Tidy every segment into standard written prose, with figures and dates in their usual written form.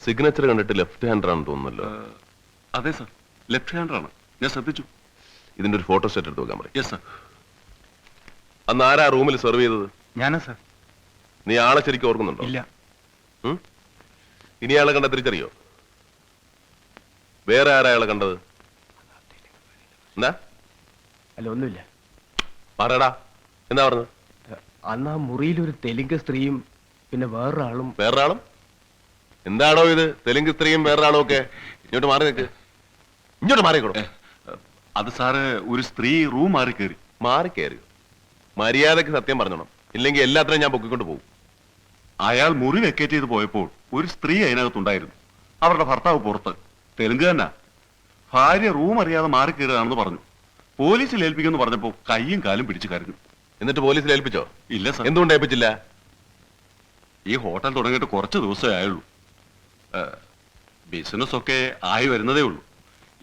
Signature കണ്ടിട്ട് left hander ആണെന്ന് തോന്നുന്നല്ലോ. അതെ സർ, ലെഫ്റ്റ് ഹാൻഡർ ആണ്. ഞാൻ ശ്രദ്ധിച്ചു. ഇതിന്റെ ഒരു ഫോട്ടോ സെറ്റ് എടുത്ത് വെക്കാൻ പറയും. Yes sir. അന്ന് ആരാ റൂമിൽ സെർവ് ചെയ്തത്? ഞാനാ സർ. നീ ആളെ ശരിക്കും ഓർക്കുന്നുണ്ടോ? ഇല്ല. ഇനി ആളെ കണ്ട തിരിച്ചറിയോ? വേറെ ആരാ അയാളെ കണ്ടത്? എന്താ? അല്ല, ഒന്നുമില്ല. പറയടാ, എന്താ പറഞ്ഞത്? അന്ന് ആ മുറിയിൽ ഒരു തെലുങ്ക് സ്ത്രീയും പിന്നെ വേറൊരാളും. വേറൊരാളും? എന്താണോ ഇത്? തെലുങ്ക് സ്ത്രീയും വേറൊരാളും ഒക്കെ? ഇങ്ങോട്ട് മാറി നിൽക്ക്. ഇങ്ങോട്ട് മാറിക്കോളൂ. അത് സാറ്, ഒരു സ്ത്രീ റൂം മാറി കയറി. മാറി കയറിയോ? മര്യാദക്ക് സത്യം പറഞ്ഞോണം, ഇല്ലെങ്കിൽ എല്ലാത്തിനും ഞാൻ പൊക്കിക്കൊണ്ട് പോകും. അയാൾ മുറി വെക്കേറ്റ് ചെയ്ത് പോയപ്പോൾ ഒരു സ്ത്രീ അതിനകത്തുണ്ടായിരുന്നു. അവരുടെ ഭർത്താവ് പുറത്ത്, തെലുങ്ക് തന്നെ. ഭാര്യ റൂം അറിയാതെ മാറി കയറുകയാണെന്ന് പറഞ്ഞു. പോലീസിൽ ഏൽപ്പിക്കുമെന്ന് പറഞ്ഞപ്പോ കൈയും കാലും പിടിച്ചു കരഞ്ഞു. എന്നിട്ട് പോലീസിൽ ഏൽപ്പിച്ചോ? ഇല്ല സർ. എന്തുകൊണ്ട് ഏൽപ്പിച്ചില്ല? ഈ ഹോട്ടൽ തുടങ്ങിയിട്ട് കുറച്ച് ദിവസമേ ആയുള്ളൂ. ബിസിനസ് ഒക്കെ ആയി വരുന്നതേ ഉള്ളൂ.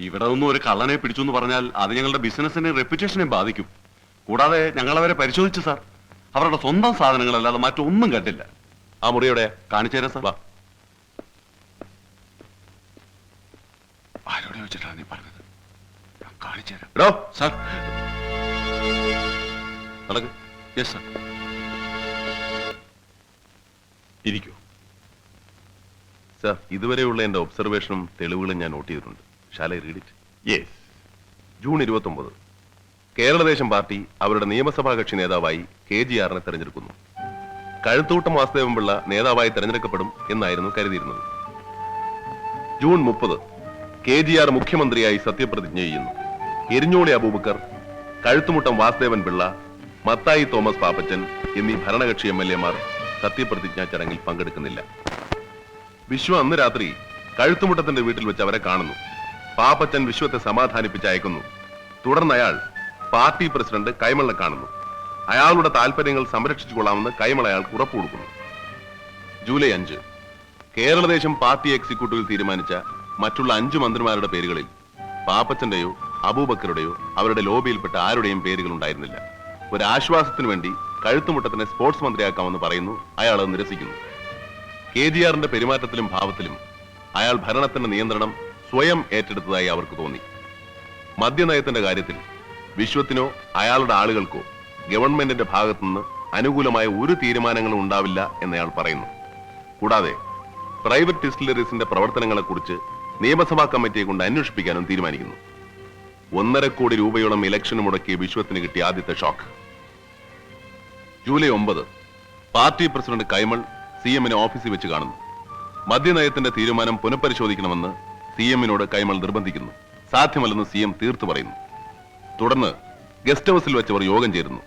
ഇവിടെ ഒന്നും ഒരു കള്ളനെ പിടിച്ചു എന്ന് പറഞ്ഞാൽ അത് ഞങ്ങളുടെ ബിസിനസിനെ റെപ്യൂട്ടേഷനെ ബാധിക്കും. കൂടാതെ ഞങ്ങൾ അവരെ പരിശോധിച്ചു സാർ. അവരുടെ സ്വന്തം സാധനങ്ങളല്ലാതെ മറ്റൊന്നും കണ്ടില്ല. ആ മുറിയോടെ കാണിച്ചു തരാം സാർ. ആരോടെ വെച്ചിട്ടാണ് നീ പറഞ്ഞത്? ഞാൻ കാണിച്ചു തരാം സാർ. നടക്ക്. Yes sir. ഇരിക്കൂ സാർ. ഇതുവരെയുള്ള എന്റെ ഒബ്സർവേഷനും തെളിവുകളും ഞാൻ നോട്ട് ചെയ്തിട്ടുണ്ട്. Shall I read it? Yes. June 29 Keraladesham party അവരുടെ നിയമസഭാ കക്ഷി നേതാവായി KGR തെരഞ്ഞെടുക്കുന്നു. കഴുത്തൂട്ടം വാസുദേവൻപിള്ള നേതാവായി തെരഞ്ഞെടുക്കപ്പെടും എന്നായിരുന്നു കരുതിയിരുന്നത്. ജൂൺ 30 KGR മുഖ്യമന്ത്രിയായി സത്യപ്രതിജ്ഞ ചെയ്യുന്നു. എരിഞ്ഞോളി അബൂബക്കർ, കഴുത്തുമുട്ടം വാസുദേവൻപിള്ള, മത്തായി തോമസ് പാപ്പച്ചൻ എന്നീ ഭരണകക്ഷി MLA-മാർ സത്യപ്രതിജ്ഞാ ചടങ്ങിൽ പങ്കെടുക്കുന്നില്ല. വിശ്വ അന്ന് രാത്രി കഴുത്തുമുട്ടത്തിന്റെ വീട്ടിൽ വെച്ച് അവരെ കാണുന്നു. പാപ്പച്ചൻ വിശ്വത്തെ സമാധാനിപ്പിച്ച് അയക്കുന്നു. തുടർന്ന് അയാൾ പാർട്ടി പ്രസിഡന്റ് കൈമളിനെ കാണുന്നു. അയാളുടെ താല്പര്യങ്ങൾ സംരക്ഷിച്ചുകൊള്ളാമെന്ന് കൈമൾ അയാൾക്ക് ഉറപ്പു കൊടുക്കുന്നു. ജൂലൈ 5 കേരളദേശം പാർട്ടി എക്സിക്യൂട്ടീവിൽ തീരുമാനിച്ച മറ്റുള്ള 5 മന്ത്രിമാരുടെ പേരുകളിൽ പാപ്പച്ചന്റെയോ അബൂബക്കറുടെയോ അവരുടെ ലോബിയിൽപ്പെട്ട ആരുടെയും പേരുകൾ ഉണ്ടായിരുന്നില്ല. ഒരു ആശ്വാസത്തിനു വേണ്ടി കഴുത്തുമുട്ടത്തിനെ സ്പോർട്സ് മന്ത്രിയാക്കാമെന്ന് പറയുന്നു. അയാൾ അത് നിരസിക്കുന്നു. KGRന്റെ പെരുമാറ്റത്തിലും ഭാവത്തിലും അയാൾ ഭരണത്തിന്റെ നിയന്ത്രണം സ്വയം ഏറ്റെടുത്തതായി അവർക്ക് തോന്നി. മദ്യനയത്തിന്റെ കാര്യത്തിൽ വിശ്വത്തിനോ അയാളുടെ ആളുകൾക്കോ ഗവൺമെന്റിന്റെ ഭാഗത്തുനിന്ന് അനുകൂലമായ ഒരു തീരുമാനങ്ങളും ഉണ്ടാവില്ല എന്നയാൾ പറയുന്നു. കൂടാതെ പ്രൈവറ്റ് ഡിസ്റ്റിലറീസിന്റെ പ്രവർത്തനങ്ങളെക്കുറിച്ച് നിയമസഭാ കമ്മിറ്റിയെ കൊണ്ട് അന്വേഷിപ്പിക്കാനും തീരുമാനിക്കുന്നു. 1.5 കോടി രൂപയോളം ഇലക്ഷന് മുടക്കിയ വിശ്വത്തിന് കിട്ടിയ ആദ്യത്തെ shock. July 9 party president Kaimal CM-നെ ഓഫീസിൽ വെച്ച് കാണുന്നു. മദ്യനയത്തിന്റെ തീരുമാനം പുനഃപരിശോധിക്കണമെന്ന് CM-നോട് കൈമൾ നിർബന്ധിക്കുന്നു. സാധ്യമല്ലെന്ന് CM തീർത്തു പറയുന്നു. തുടർന്ന് ഗസ്റ്റ് ഹൌസിൽ വെച്ചവർ യോഗം ചേരുന്നു.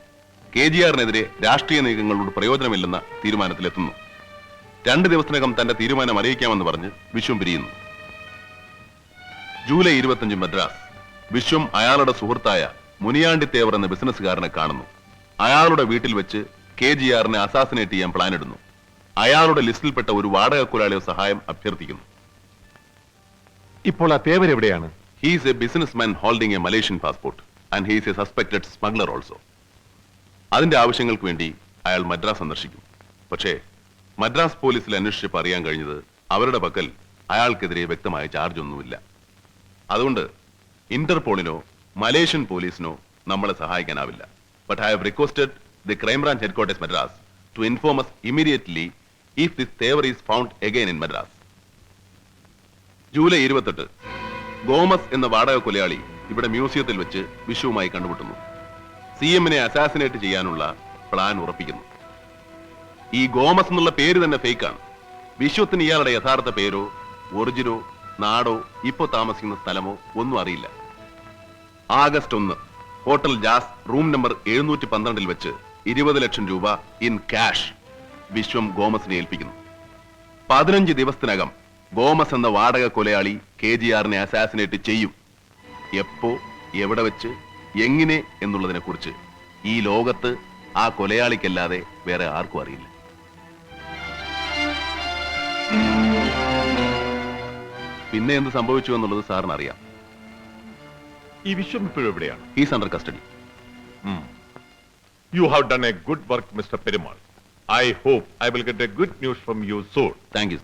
KGR-നെതിരെ രാഷ്ട്രീയ നീക്കങ്ങളോട് പ്രയോജനമില്ലെന്ന തീരുമാനത്തിലെത്തുന്നു. 2 ദിവസത്തിനകം തന്റെ തീരുമാനം അറിയിക്കാമെന്ന് പറഞ്ഞ് വിശ്വം പിരിയുന്നു. ജൂലൈ 25 മദ്രാസ് വിശ്വം അയാളുടെ സുഹൃത്തായ മുനിയാണ്ടിത്തേവർ എന്ന ബിസിനസ്സുകാരനെ കാണുന്നു. അയാളുടെ വീട്ടിൽ വെച്ച് KGR-നെ അസാസിനേറ്റ് ചെയ്യാൻ പ്ലാൻ ഇടുന്നു. അയാളുടെ ലിസ്റ്റിൽപ്പെട്ട ഒരു വാടക കുലാളിയോ സഹായം അഭ്യർത്ഥിക്കുന്നു. ഇപ്പോൾ ആ തേവർ എവിടെയാണ്? He is a businessman holding a Malaysian passport and he is a suspected smuggler also. അതിന്റെ ആവശ്യങ്ങൾക്ക് വേണ്ടി അയാൾ മദ്രാസ് സന്ദർശിക്കും. പക്ഷേ മദ്രാസ് പോലീസിൽ അന്വേഷിച്ചപ്പോൾ അറിയാൻ കഴിഞ്ഞത് അവരുടെ പക്കൽ അയാൾക്കെതിരെ വ്യക്തമായ ചാർജ് ഒന്നുമില്ല. അതുകൊണ്ട് ഇന്റർപോളിനോ മലേഷ്യൻ പോലീസിനോ നമ്മളെ സഹായിക്കാനാവില്ല. But I have requested the Crime Branch Headquarters Madras to inform us immediately if this Thevar is found again in Madras. July 28 Gomes എന്ന വാടക കൊലയാളി ഇവിടെ മ്യൂസിയത്തിൽ വെച്ച് വിശ്വവുമായി കണ്ടുമുട്ടുന്നു. CM-നെ അസാസിനേറ്റ് ചെയ്യാനുള്ള പ്ലാൻ ഉറപ്പിക്കുന്നു. ഈ ഗോമസ് എന്നുള്ള പേര് തന്നെ ഫേക്കാണ്. വിശ്വത്തിന് ഇയാളുടെ യഥാർത്ഥ പേരോ ഒറിജിനോ നാടോ ഇപ്പോ താമസിക്കുന്ന സ്ഥലമോ ഒന്നും അറിയില്ല. August 1 hotel jazz room number 712 വെച്ച് 20 ലക്ഷം രൂപ ഇൻ ക്യാഷ് വിശ്വം ഗോമസിനെ ഏൽപ്പിക്കുന്നു. 15 ദിവസത്തിനകം ഗോമസ് എന്ന വാടക കൊലയാളി KGR-നെ അസാസിനേറ്റ് ചെയ്യും. എപ്പോ, എവിടെ വെച്ച്, എങ്ങനെ എന്നുള്ളതിനെ കുറിച്ച് ഈ ലോകത്ത് ആ കൊലയാളിക്കല്ലാതെ വേറെ ആർക്കും അറിയില്ല. പിന്നെ എന്ത് സംഭവിച്ചു എന്നുള്ളത് സാറിന് അറിയാം. ഈ വിശ്വം ഇപ്പോഴും എവിടെയാണ്? He's under custody. You have done a good work, Mr. Perumal. I hope I will get a good news from you soon. Thank you.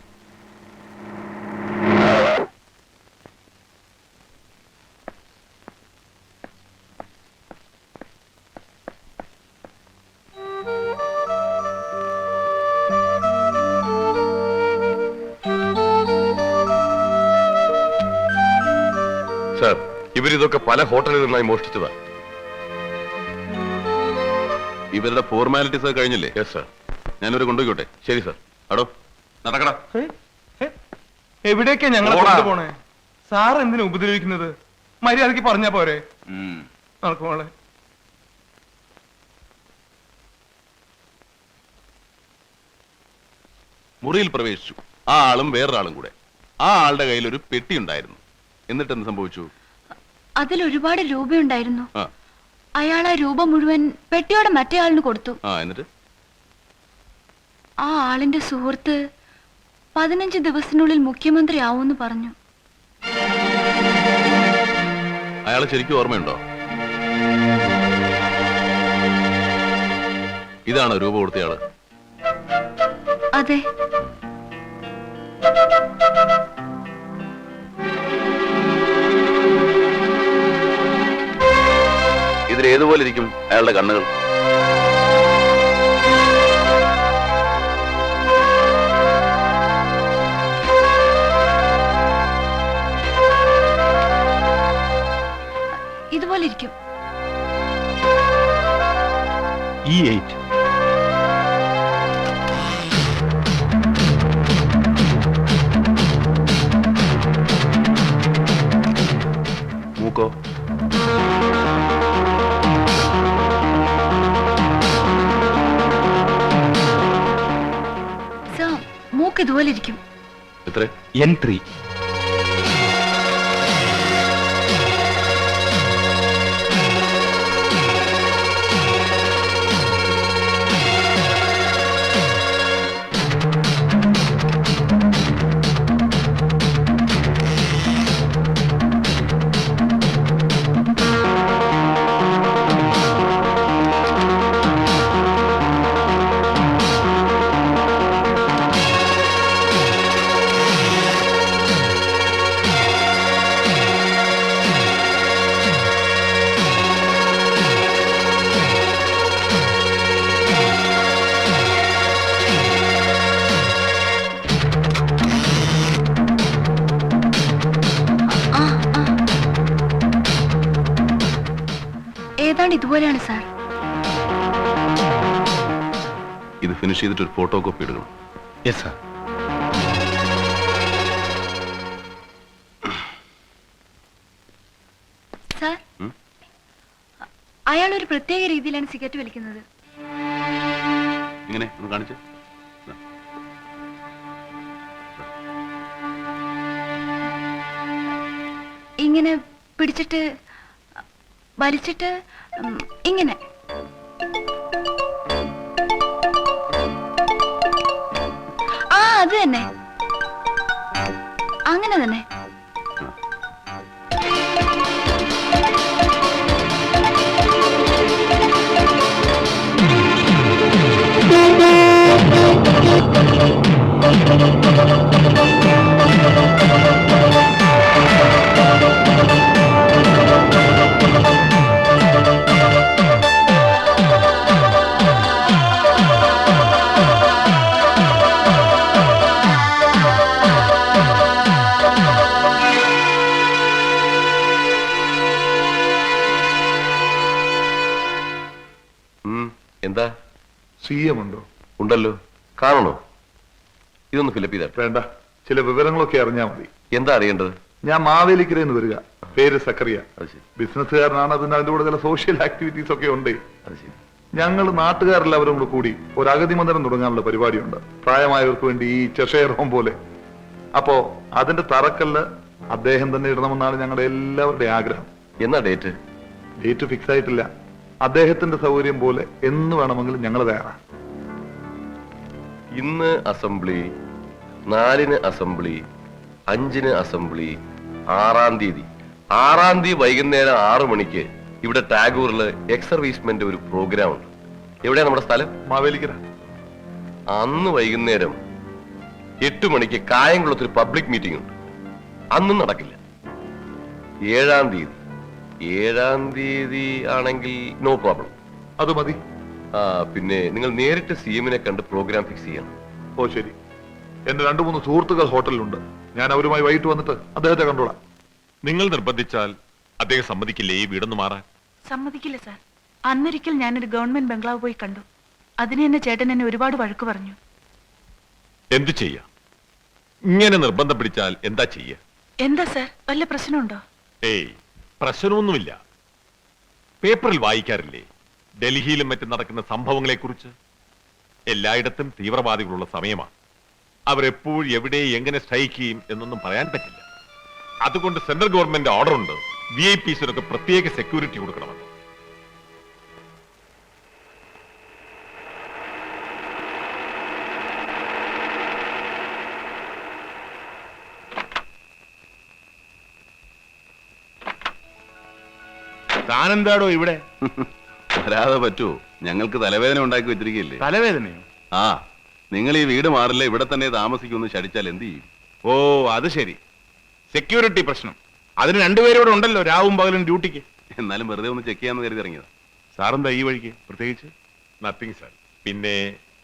ഇവരിതൊക്കെ പല ഹോട്ടലിൽ നിന്നായി മോഷ്ടിച്ചതാ. ഇവരുടെ ഫോർമാലിറ്റീസ് ഒക്കെ കഴിഞ്ഞില്ലേ? Yes sir. ഞാനൊരു കൊണ്ടുപോയിക്കോട്ടെ? ശരി സർ. അടോ നടക്കടാ. എവിടേക്കാ ഞങ്ങളെ പോടാ. കൊണ്ടുപോണേ? സാർ എന്തിനാ ഉപദ്രവിക്കുന്നത്? മര്യാദക്ക് പറഞ്ഞാ പോരെ? നടക്കുമോളെ. മുറിയിൽ പ്രവേശിച്ചു. ആ ആളും വേറൊരാളും കൂടെ. ആ ആളുടെ കയ്യിൽ ഒരു പെട്ടി ഉണ്ടായിരുന്നു. എന്നിട്ട് എന്ത് സംഭവിച്ചു? അതിൽ ഒരുപാട് രൂപയുണ്ടായിരുന്നു. ആ അയാൾ ആ രൂപ മുഴുവൻ പെട്ടിയോടെ മറ്റേ ആളിന് കൊടുത്തു. എന്നിട്ട് ആ ആളിന്റെ സുഹൃത്ത് 15 ദിവസത്തിനുള്ളിൽ മുഖ്യമന്ത്രി ആവുമെന്ന് പറഞ്ഞു. അയാളെ ശരിക്കും ഓർമ്മയുണ്ടോ? ഇതാണോ രൂപ കൊടുത്തയാള്? അതെ. ഇതിലേതുപോലെ ഇരിക്കും അയാളുടെ കണ്ണുകൾ? ഇതുപോലെ ഇരിക്കും. E8. മൂക്കോ? സാർ, മൂക്ക് ഇതുപോലെ ഇരിക്കും. എത്ര? N3. ആ, ആ. ഏതാണ്ട് ഇതുപോലെയാണ് സാർ. ഇത് ഫിനിഷ് ചെയ്തിട്ട് ഒരു ഫോട്ടോ കോപ്പി എടുക്കണം. Yes sir. സാർ, അയാൾ ഒരു പ്രത്യേക രീതിയിലാണ് സിഗരറ്റ് വലിക്കുന്നത്. ഇങ്ങനെ ഒന്ന് കാണിച്ച്. ഇങ്ങനെ പിടിച്ചിട്ട് വലിച്ചിട്ട് ഇങ്ങനെ. ആ, അത് തന്നെ, അങ്ങനെ തന്നെ. എന്താ? CM ഉണ്ടോ? ഉണ്ടല്ലോ. കാണണോ? ഇതൊന്ന് ഫില്ലപ്പ് ചെയ്താ. വേണ്ട, ചില വിവരങ്ങളൊക്കെ അറിഞ്ഞാൽ മതി. എന്താ അറിയേണ്ടത്? ഞാൻ മാവേലിക്കരയിൽ നിന്ന് വരിക. പേര് സക്കറിയ. അത് ശരി. ബിസിനസ്സുകാരനാണ്. അതിന്റെ കൂടെ ചില സോഷ്യൽ ആക്ടിവിറ്റീസ് ഒക്കെ ഉണ്ട്. അത് ശരി. ഞങ്ങൾ നാട്ടുകാരെല്ലാവരും കൂടെ കൂടി ഒരു അഗതി മന്ദിരം തുടങ്ങാനുള്ള പരിപാടിയുണ്ട്. പ്രായമായവർക്ക് വേണ്ടി ഈ ചെഷയർ ഹോം പോലെ. അപ്പോ അതിന്റെ തറക്കല്ല് അദ്ദേഹം തന്നെ ഇടണമെന്നാണ് ഞങ്ങളുടെ എല്ലാവരുടെയും ആഗ്രഹം. എന്നാ ഡേറ്റ്? ഡേറ്റ് ഫിക്സ് ആയിട്ടില്ല. അദ്ദേഹത്തിന്റെ സൗകര്യം പോലെ എന്ന് വേണമെങ്കിലും ഞങ്ങൾ തയ്യാറാണ്. ഇന്ന് അസംബ്ലി, 4-ന് അസംബ്ലി, 5-ന് അസംബ്ലി, 6-ാം തീയതി. 6-ാം തീയതി വൈകുന്നേരം 6 മണിക്ക് ഇവിടെ ടാഗൂറിൽ എക്സ് സർവീസ്മെന്റ് ഒരു പ്രോഗ്രാം ഉണ്ട്. എവിടെയാ നമ്മുടെ സ്ഥലം? മാവേലിക്കര. അന്ന് വൈകുന്നേരം 8 മണിക്ക് കായംകുളത്തൊരു പബ്ലിക് മീറ്റിംഗ് ഉണ്ട്. അന്നും നടക്കില്ല. 7-ാം തീയതി. 7-ാം തീയതി ആണെങ്കിൽ നോ പ്രോബ്ലം. അത് മതി. പിന്നെ നിങ്ങൾ നേരിട്ട് CM-നെ കണ്ട് പ്രോഗ്രാം ഫിക്സ് ചെയ്യണം. ഓ ശരി. എന്റെ 2-3 സുഹൃത്തുക്കൾ ഹോട്ടലിലുണ്ട്. ഞാൻ അവരുമായി വൈകിട്ട് വന്നിട്ട് അദ്ദേഹത്തെ കണ്ടോളാം. നിങ്ങൾ നിർബന്ധിച്ചാൽ അദ്ദേഹം സമ്മതിക്കില്ലേ ഈ വീടൊന്ന് മാറാൻ? സമ്മതിക്കില്ല സാർ. അന്നൊരിക്കൽ ഞാനൊരു ഗവൺമെന്റ് ബംഗ്ലാവ് പോയി കണ്ടു. അതിന് എന്നെ ചേട്ടൻ എന്നെ ഒരുപാട് വഴക്ക് പറഞ്ഞു. എന്തു ചെയ്യാ? ഇങ്ങനെ നിർബന്ധം പിടിച്ചാൽ എന്താ ചെയ്യ? എന്താ സാർ, വല്ല പ്രശ്നമുണ്ടോ? ഏയ്, പ്രശ്നമൊന്നുമില്ല. പേപ്പറിൽ വായിക്കാറില്ലേ ഡൽഹിയിലും മറ്റും നടക്കുന്ന സംഭവങ്ങളെ കുറിച്ച്? എല്ലായിടത്തും തീവ്രവാദികളുള്ള സമയമാണ്. അവരെപ്പോഴും എവിടെ എങ്ങനെ സ്ട്രൈക്ക് ചെയ്യും എന്നൊന്നും പറയാൻ പറ്റില്ല. അതുകൊണ്ട് സെൻട്രൽ ഗവൺമെന്റ് ഓർഡർ ഉണ്ട്, വിഐപിസിനൊക്കെ പ്രത്യേക സെക്യൂരിറ്റി കൊടുക്കണമെന്ന്. താനെന്താടോ ഇവിടെ? വരാതെ പറ്റുമോ? ഞങ്ങൾക്ക് തലവേദന ഉണ്ടാക്കി വെച്ചിരിക്കുകയല്ലേ. തലവേദനയോ? ആ, നിങ്ങൾ ഈ വീട് മാറില്ല, ഇവിടെ തന്നെ താമസിക്കുമെന്ന് ശടിച്ചാൽ എന്ത് ചെയ്യും? ഓ, അത് ശരി. സെക്യൂരിറ്റി പ്രശ്നം. അതിന് രണ്ടുപേരോടെ ഉണ്ടല്ലോ രാവും പകലും ഡ്യൂട്ടിക്ക്. എന്നാലും വെറുതെ ഒന്ന് ചെക്ക് ചെയ്യാന്ന് കരുതി ഇറങ്ങിയതാ. സാറെന്താ ഈ വഴിക്ക് പ്രത്യേകിച്ച്? Nothing sir. പിന്നെ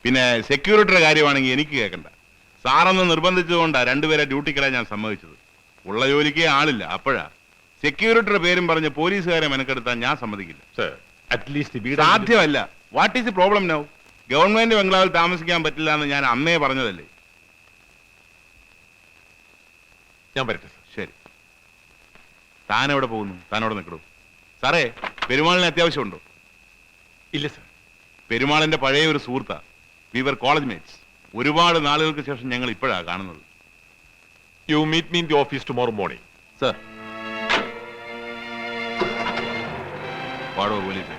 പിന്നെ സെക്യൂരിറ്റിയുടെ കാര്യമാണെങ്കിൽ എനിക്ക് കേൾക്കണ്ട. സാറൊന്ന് നിർബന്ധിച്ചതുകൊണ്ടാ രണ്ടുപേരെ ഡ്യൂട്ടിക്കിടാൻ ഞാൻ സമ്മതിച്ചത്. ഉള്ള ജോലിക്ക് ആളില്ല. അപ്പോഴാ സെക്യൂരിറ്റിയുടെ പേരും പറഞ്ഞ് പോലീസുകാരെ മെനക്കെടുത്താൻ ഞാൻ സമ്മതിക്കില്ല. സാർ, അറ്റ്ലീസ്റ്റ് വീട് സാധ്യമല്ല. What is the problem now? Government ബംഗ്ലാവിൽ താമസിക്കാൻ പറ്റില്ല എന്ന് ഞാൻ അന്നേ പറഞ്ഞതല്ലേ. ഞാൻ വരട്ടെ സാർ. ശരി. താൻ എവിടെ പോകുന്നു? താനവിടെ നിൽക്കണോ? സാറേ, പെരുമാളിന് അത്യാവശ്യമുണ്ടോ? ഇല്ല സാർ. പെരുമാളിന്റെ പഴയ ഒരു സുഹൃത്താ. We were college mates. ഒരുപാട് നാളുകൾക്ക് ശേഷം ഞങ്ങൾ ഇപ്പോഴാ കാണുന്നത്. You meet me in the office tomorrow morning. Sir, പാടോ പോലീസ്.